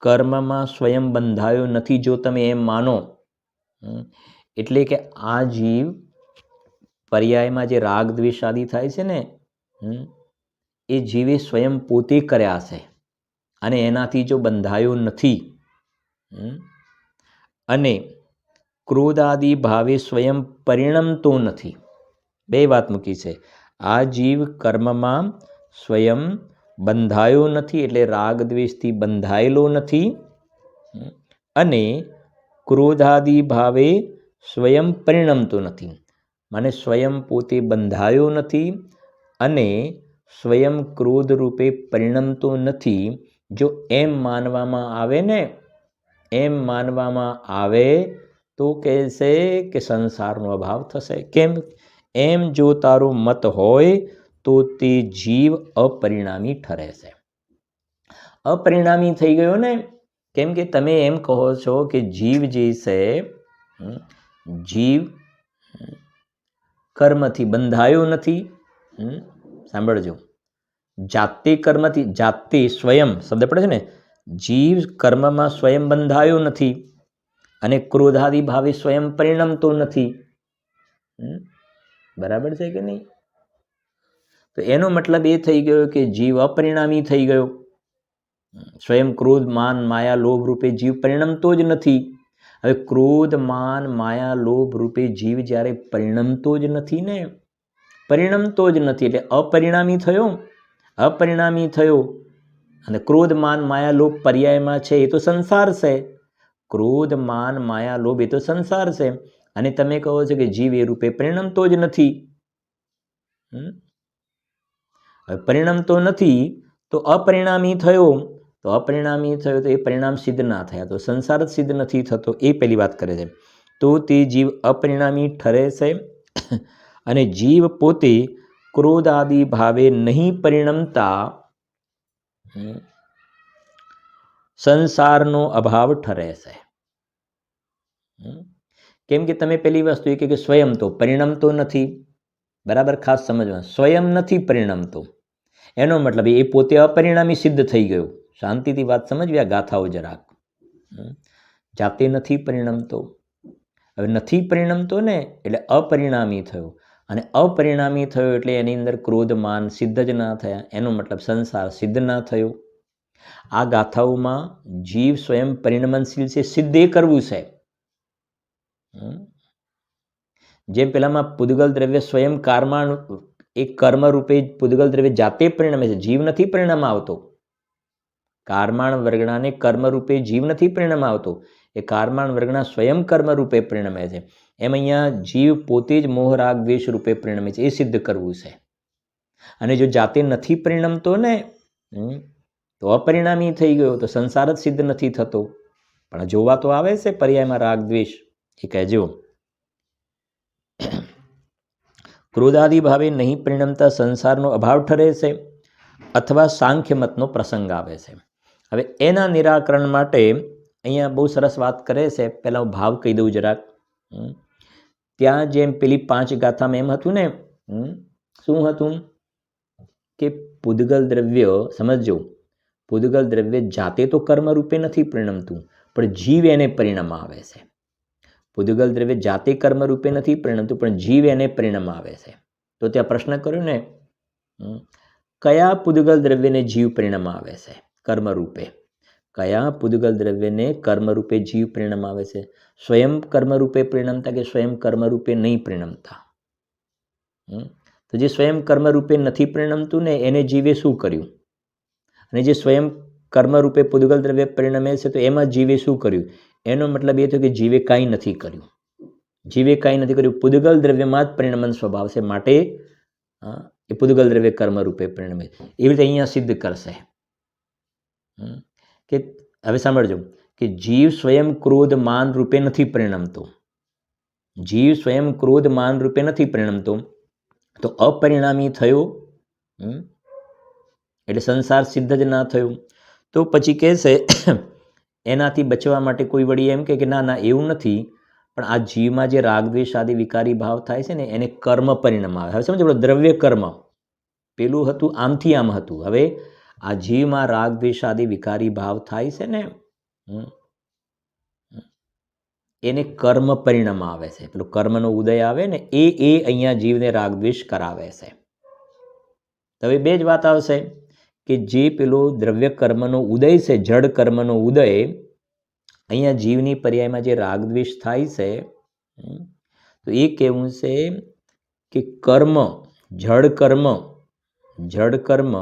કર્મમાં સ્વયં બંધાયો નથી, જો તમે એમ માનો. એટલે કે આ જીવ પર્યાયમાં જે રાગ દ્વેષ આદિ થાય છે ને, એ જીવે સ્વયં પોતે કર્યા છે અને એનાથી જો બંધાયો નથી, અને ક્રોધ આદિ ભાવે સ્વયં પરિણમતો નથી. બે વાત મૂકી છે. આ જીવ કર્મમાં સ્વયં બંધાયો નથી, એટલે રાગ દ્વેષથી બંધાયેલો નથી, અને ક્રોધાદિ ભાવે સ્વયં પરિણમતો નથી. માને સ્વયં પોતે બંધાયો નથી અને સ્વયં ક્રોધ રૂપે પરિણમતો નથી. જો એમ માનવામાં આવે ને, એમ માનવામાં આવે તો કહેશે કે સંસારનો અભાવ થશે. કેમ? એમ જો તારો મત હોય તો તે જીવ અપરિણામી ઠરે છે. અપરિણામી થઈ ગયો ને, કેમ કે તમે એમ કહો છો કે જીવ જે છે, જીવ કર્મથી બંધાયો નથી. સાંભળજો, જાતે કર્મથી, જાતે સ્વયં શબ્દ પડે છે ને, જીવ કર્મમાં સ્વયં બંધાયો નથી અને ક્રોધાદિ ભાવે સ્વયં પરિણમતો નથી. બરાબર છે કે નહીં? તો એનો મતલબ એ થઈ ગયો કે જીવ અપરિણામી થઈ ગયો. સ્વયં ક્રોધ, માન, માયા, લોભ રૂપે જીવ પરિણમતો જ નથી. હવે ક્રોધ, માન, માયા, લોભ રૂપે જીવ જ્યારે પરિણમતો જ નથી ને, પરિણમતો જ નથી એટલે અપરિણામી થયો. અપરિણામી થયો અને ક્રોધ, માન, માયા, લોભ પર્યાયમાં છે, એ તો સંસાર છે. ક્રોધ, માન, માયા, લોભ એ તો સંસાર છે અને તમે કહો છો કે જીવ એ રૂપે પરિણમતો જ નથી. હવે પરિણમતો નથી તો અપરિણામી થયો. તો અપરિણામી થયો તો એ પરિણામ સિદ્ધ ના થયા, તો સંસાર જ સિદ્ધ નથી થતો. એ પહેલી વાત કરે છે. તો તે જીવ અપરિણામી ઠરે છે અને જીવ પોતે ક્રોધ આદિ ભાવે નહીં પરિણમતા સંસારનો અભાવ ઠરે છે. કેમ કે તમે પેલી વસ્તુ એ કે સ્વયં તો પરિણમતો નથી. બરાબર, ખાસ સમજવા, સ્વયં નથી પરિણમતો, એનો મતલબ એ પોતે અપરિણામી સિદ્ધ થઈ ગયું. શાંતિથી વાત સમજવી, આ ગાથાઓ જરાક. જાતે નથી પરિણમતો. હવે નથી પરિણમતો ને એટલે અપરિણામી થયો અને અપરિણામી થયો એટલે એની અંદર ક્રોધ, માન સિદ્ધ જ ના થયા. એનો મતલબ સંસાર સિદ્ધ ના થયો. આ ગાથાઓમાં જીવ સ્વયં પરિણમનશીલ છે, સિદ્ધ એ કરવું છે. જેમ પેલામાં પૂદગલ દ્રવ્ય સ્વયં કારમાણ, એ કર્મ રૂપે પૂદગલ દ્રવ્ય જાતે પરિણમે છે, જીવ નથી પરિણામ આવતો. કારમાણ વર્ગણાને કર્મ રૂપે જીવ નથી પરિણામ આવતો, એ કારમાણ વર્ગના સ્વયં કર્મ રૂપે પરિણમે છે. એમ અહીંયા જીવ પોતે જ મોહ રાગ દ્વેષ રૂપે પરિણમે છે, એ સિદ્ધ કરવું છે. અને જો જાતે નથી પરિણમતો ને તો અપરિણામી થઈ ગયો, તો સંસાર જ સિદ્ધ નથી થતો. પણ જોવા તો આવે છે પર્યાયમાં રાગ દ્વેષ. એ કહેજો, ક્રોધાદિ ભાવે નહીં પરિણમતા સંસારનો અભાવ ઠરે છે અથવા સાંખ્ય મતનો પ્રસંગ આવે છે. હવે એના નિરાકરણ માટે અહીંયા બહુ સરસ વાત કરે છે. પહેલાં હું ભાવ કહી દઉં જરાક. ત્યાં જેમ પેલી 5 ગાથામાં એમ હતું ને, શું હતું કે પૂદગલ દ્રવ્ય, સમજો, પૂદગલ દ્રવ્ય જાતે તો કર્મ રૂપે નથી પરિણમતું, પણ જીવ એને પરિણામ આવે છે. પૂદગલ દ્રવ્ય જાતે કર્મ રૂપે નથી પરિણમતું, પણ જીવ એને પરિણામ આવે છે. તો ત્યાં પ્રશ્ન કર્યો ને, કયા પૂદગલ દ્રવ્યને જીવ પરિણામ આવે છે કર્મ રૂપે? કયા પૂદગલ દ્રવ્યને કર્મ રૂપે જીવ પરિણામ આવે છે? સ્વયં કર્મ રૂપે પરિણમતા કે સ્વયં કર્મ રૂપે નહીં પરિણમતા? તો જે સ્વયં કર્મ રૂપે નથી પરિણમતું ને એને જીવે શું કર્યું? અને જે સ્વયં કર્મ રૂપે પૂદગલ દ્રવ્ય પરિણમે છે તો એમાં જીવે શું કર્યું? એનો મતલબ એ થયો કે જીવે કાંઈ નથી કર્યું. જીવે કાંઈ નથી કર્યું. પૂદગલ દ્રવ્યમાં જ પરિણમન સ્વભાવ છે, માટે એ પૂદગલ દ્રવ્ય કર્મ રૂપે પરિણમે. એવી રીતે અહીંયા સિદ્ધ કરશે કે, હવે સાંભળજો, કે જીવ સ્વયં ક્રોધ માન રૂપે નથી પરિણમતો. જીવ સ્વયં ક્રોધ માન રૂપે નથી પરિણમતો, તો અપરિણામી થયો એટલે સંસાર સિદ્ધ જ ના થયું. તો પછી કહેશે એનાથી બચવા માટે કોઈ વળી એમ કે ના ના એવું નથી, પણ આ જીવમાં જે રાગ દ્વેષ આદિ વિકારી ભાવ થાય છે ને એને કર્મ પરિણામ આવે. હવે સમજો, દ્રવ્ય કર્મ પેલું હતું, આમથી આમ હતું. હવે આ જીવમાં રાગ દ્વેષ આદિ વિકારી ભાવ થાય છે ને એને કર્મ પરિણામ આવે છે. પેલું કર્મનો ઉદય આવે ને એ અહીંયા જીવને રાગ દ્વેષ કરાવે છે. તો હવે 2 જ વાત આવશે કે જે પેલો દ્રવ્ય કર્મનો ઉદય છે, જડ કર્મનો ઉદય, અહીંયા જીવની પર્યાયમાં જે રાગ દ્વેષ થાય છે તો એ કહેવું છે કે કર્મ, જડ કર્મ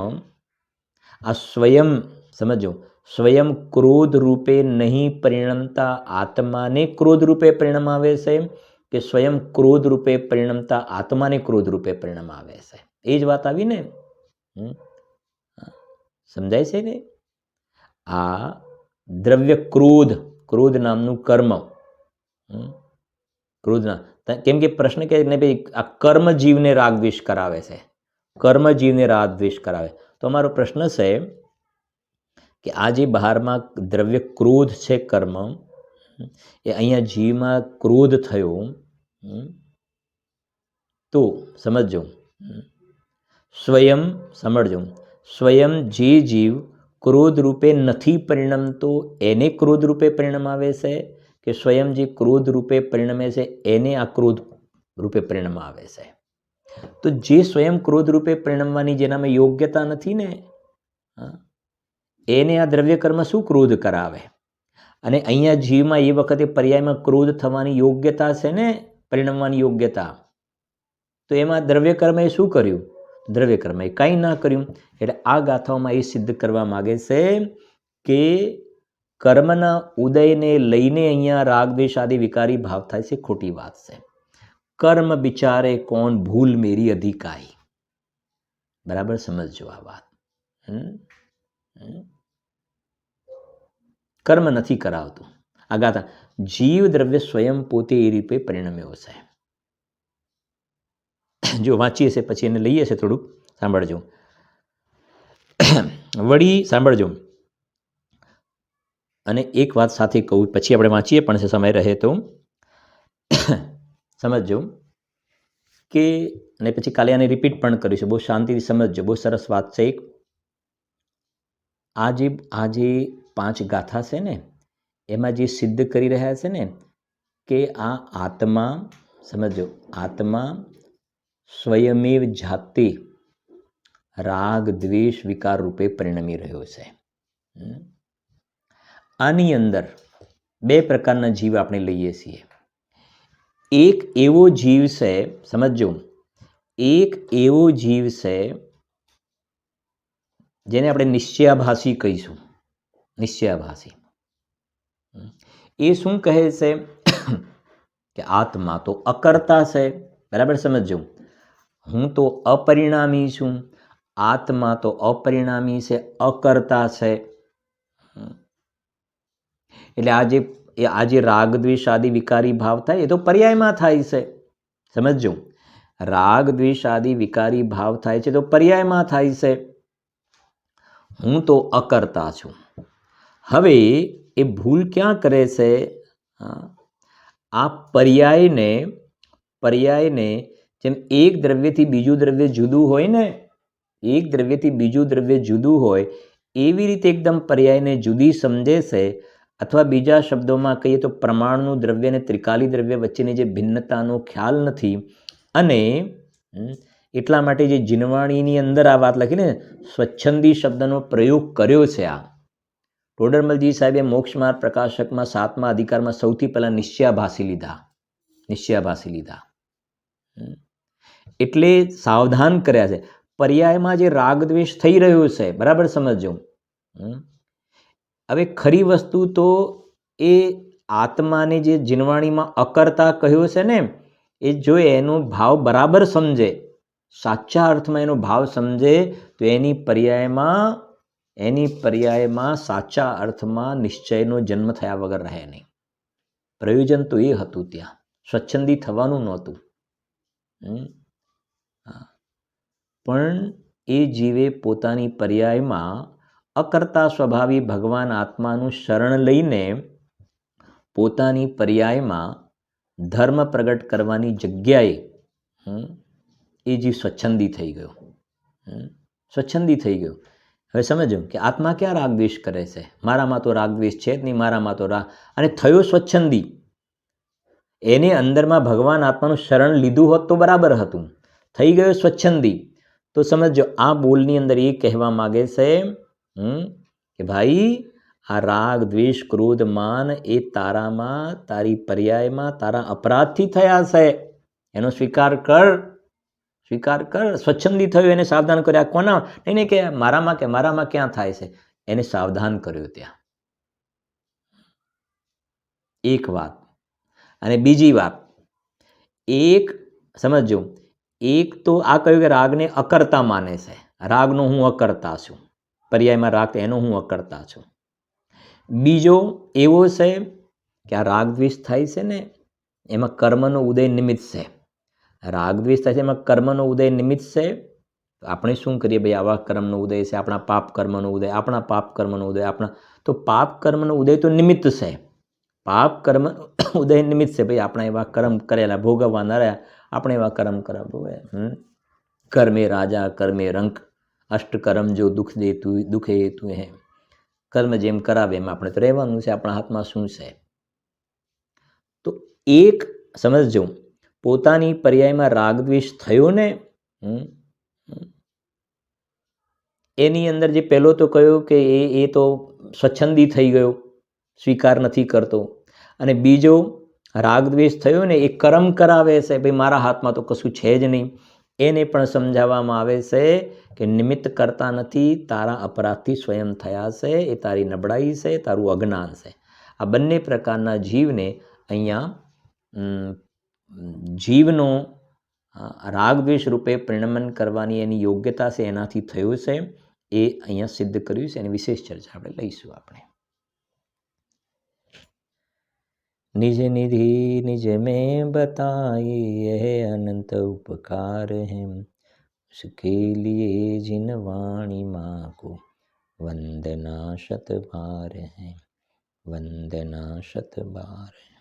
આ સ્વયં, સમજો, સ્વયં ક્રોધ રૂપે નહીં પરિણમતા આત્માને ક્રોધ રૂપે પરિણામ આવે છે કે સ્વયં ક્રોધ રૂપે પરિણમતા આત્માને ક્રોધ રૂપે પરિણામ આવે છે? એ જ વાત આવી ને. સમજાય છે ને? આ દ્રવ્ય ક્રોધ નામનું કર્મ, ક્રોધના, કેમ કે પ્રશ્ન કે ભાઈ આ કર્મ જીવને રાગ દ્વેષ કરાવે છે, કર્મ જીવને રાગ દ્વેષ કરાવે. તો અમારો પ્રશ્ન છે કે આ જે બહારમાં દ્રવ્ય ક્રોધ છે, કર્મ, એ અહીંયા જીવમાં ક્રોધ થયો, તો સમજો, સ્વયં સમજો, સ્વયં જે જીવ ક્રોધ રૂપે નથી પરિણમતો એને ક્રોધ રૂપે પરિણમાવે છે, કે સ્વયં જે ક્રોધ રૂપે પરિણમે છે એને આ ક્રોધ રૂપે પરિણમાવે છે? તો જે સ્વયં ક્રોધ રૂપે પરિણમવાની જેનામાં યોગ્યતા નથી ને, એને આ દ્રવ્ય કર્મ શું ક્રોધ કરાવે? અને અહીંયા જીવમાં એ વખતે પર્યાયમાં ક્રોધ થવાની યોગ્યતા છે ને, પરિણમવાની યોગ્યતા, તો એમાં દ્રવ્ય કર્મએ શું કર્યું? દ્રવ્ય કર્મએ કંઈ ના કર્યું. એટલે આ ગાથાઓમાં એ સિદ્ધ કરવા માગે છે કે કર્મના ઉદયને લઈને અહીંયા રાગ દ્વેષ આદિ વિકારી ભાવ થાય છે, ખોટી વાત છે. કર્મ બિચારે કોણ, ભૂલ મેરી અધિકાઈ. બરાબર સમજજો આ વાત. કર્મ નથી કરાવતું આ ગાથા. જીવ દ્રવ્ય સ્વયં પોતે એ રૂપે પરિણમ્યો છે. જો વાંચીએ છે પછી એને લઈએ છે થોડુંક, સાંભળજો. વળી સાંભળજો, અને એક વાત સાથે કહું, પછી આપણે વાંચીએ પણ છે સમય રહે તો. સમજજો કે, અને પછી કાલે આને રિપીટ પણ કરીશું. બહુ શાંતિથી સમજજો, બહુ સરસ વાત છે. એક આ જે 5 ગાથા છે ને, એમાં જે સિદ્ધ કરી રહ્યા છે ને કે આ આત્મા, સમજો, આત્મા સ્વયમેવ જાતે રાગ દ્વેષ વિકાર રૂપે પરિણમી રહ્યો છે. આની અંદર 2 પ્રકારના જીવ આપણે લઈએ છીએ. એક એવો જીવ છે, સમજો, એક એવો જીવ છે જેને આપણે નિશ્ચયાભાસી કહીશું. નિશ્ચયાભાસી એ શું કહે છે કે આત્મા તો અકર્તા છે. બરાબર સમજો, હું તો અપરિણામી છું, આત્મા તો અપરિણામી છે, અકર્તા છે. એટલે આજે રાગ દ્વેષ આદિ વિકારી ભાવ થાય એ તો પર્યાયમાં થાય છે. સમજો, રાગ દ્વેષ આદિ વિકારી ભાવ થાય છે તો પર્યાયમાં થાય છે. હું તો અકર્તા છું. હવે એ ભૂલ ક્યાં કરે છે? આ પર્યાયને જેમ એક દ્રવ્યથી બીજું દ્રવ્ય જુદું હોય ને, એક દ્રવ્યથી બીજું દ્રવ્ય જુદું હોય એવી રીતે એકદમ પર્યાયને જુદી સમજે છે. અથવા બીજા શબ્દોમાં કહીએ તો પ્રમાણનું દ્રવ્ય અને ત્રિકાલી દ્રવ્ય વચ્ચેની જે ભિન્નતાનો ખ્યાલ નથી. અને એટલા માટે જે જીનવાણીની અંદર આ વાત લખી ને, સ્વચ્છંદી શબ્દનો પ્રયોગ કર્યો છે. આ ટોડરમલજી સાહેબે મોક્ષમાર્ગ પ્રકાશકમાં 7મા અધિકારમાં સૌથી પહેલા નિશ્ચયાભાસી લીધા. એટલે સાવધાન કર્યા છે. પર્યાયમાં જે રાગ દ્વેષ થઈ રહ્યો છે, બરાબર સમજો. હવે ખરી વસ્તુ તો એ આત્માને જે જીનવાણીમાં અકર્તા કહ્યો છે ને, એ જો એનો ભાવ બરાબર સમજે, સાચા અર્થમાં એનો ભાવ સમજે, તો એની પર્યાયમાં સાચા અર્થમાં નિશ્ચયનો જન્મ થયા વગર રહે નહીં. પ્રયોજન તો એ હતું, ત્યાં સ્વચ્છંદી થવાનું નહોતું. પણ એ જીવે પોતાની પર્યાયમાં અકર્તા સ્વભાવી ભગવાન આત્માનું શરણ લઈને પોતાની પર્યાયમાં ધર્મ પ્રગટ કરવાની જગ્યાએ એ જીવ સ્વચ્છંદી થઈ ગયો. હવે સમજો કે આત્મા ક્યાં રાગ દ્વેષ કરે છે? મારામાં તો રાગ દ્વેષ છે જ નહીં, મારામાં તો રાગ. અને થયો સ્વચ્છંદી. એને અંદરમાં ભગવાન આત્માનું શરણ લીધું હોત તો બરાબર હતું. થઈ ગયો સ્વચ્છંદી. તો સમજો, આ બોલની અંદર એ કહેવા માગે છે કે ભાઈ, આ રાગ દ્વેષ ક્રોધ માન એ તારામાં, તારી પર્યાયમાં તારા અપરાધથી થયા છે. એનો સ્વીકાર કર. સ્વચ્છંદી થયો એને સાવધાન કર્યા. કોના? નહીં કે મારામાં ક્યાં થાય છે, એને સાવધાન કર્યો ત્યાં. એક વાત. અને બીજી વાત, એક સમજો, એક તો આ કહ્યું કે રાગને અકર્તા માને છે. રાગનો હું અકર્તા છું. પર્યાયમાં રાગ એનો હું અકર્તા છું. બીજો એવો છે કે આ રાગ દ્વેષ થાય છે ને, એમાં કર્મનો ઉદય નિમિત્ત છે. રાગ દ્વેષ થાય છે એમાં કર્મનો ઉદય નિમિત્ત છે. તો આપણે શું કરીએ ભાઈ, આવા કર્મનો ઉદય છે, આપણા પાપ કર્મનો ઉદય, આપણા પાપ કર્મનો ઉદય, આપણા તો પાપ કર્મનો ઉદય તો નિમિત્ત છે, પાપ કર્મ ઉદય નિમિત્ત છે ભાઈ, આપણા એવા કર્મ કરેલા ભોગવવા ન રહ્યા, આપણે એવા કર્મ કરાવવું. કર્મે રાજા કર્મે રંક, અષ્ટકર્મ જો દુઃખ દે તું દુઃખે તું હે. કર્મ જેમ કરાવે એમ આપણે તો રહેવાનું છે, આપણા હાથમાં શું છે. તો એક સમજજો, પોતાની પર્યાયમાં રાગ દ્વેષ થયો ને, એની અંદર જે પહેલો તો કહ્યું કે એ તો સ્વચ્છંદી થઈ ગયો, સ્વીકાર નથી કરતો. અને બીજો રાગ દ્વેષ થયો ને, એ કર્મ કરાવે છે ભાઈ, મારા હાથમાં તો કશું છે જ નહીં. એને પણ સમજાવવામાં આવે છે કે નિમિત્ત કરતા નથી, તારા અપરાધથી સ્વયં થયા છે, એ તારી નબળાઈ છે, તારું અજ્ઞાન છે. આ બંને પ્રકારના જીવને અહીંયા જીવનો રાગ દ્વેષ રૂપે પરિણમન કરવાની એની યોગ્યતા છે, એનાથી થયું છે, એ અહીંયા સિદ્ધ કર્યું છે. એની વિશેષ ચર્ચા આપણે લઈશું. આપણે निज निधि निज में बताई यह अनंत उपकार है, उसके लिए जिन वाणी माँ को वंदना शत बार है, वंदना शत बार है.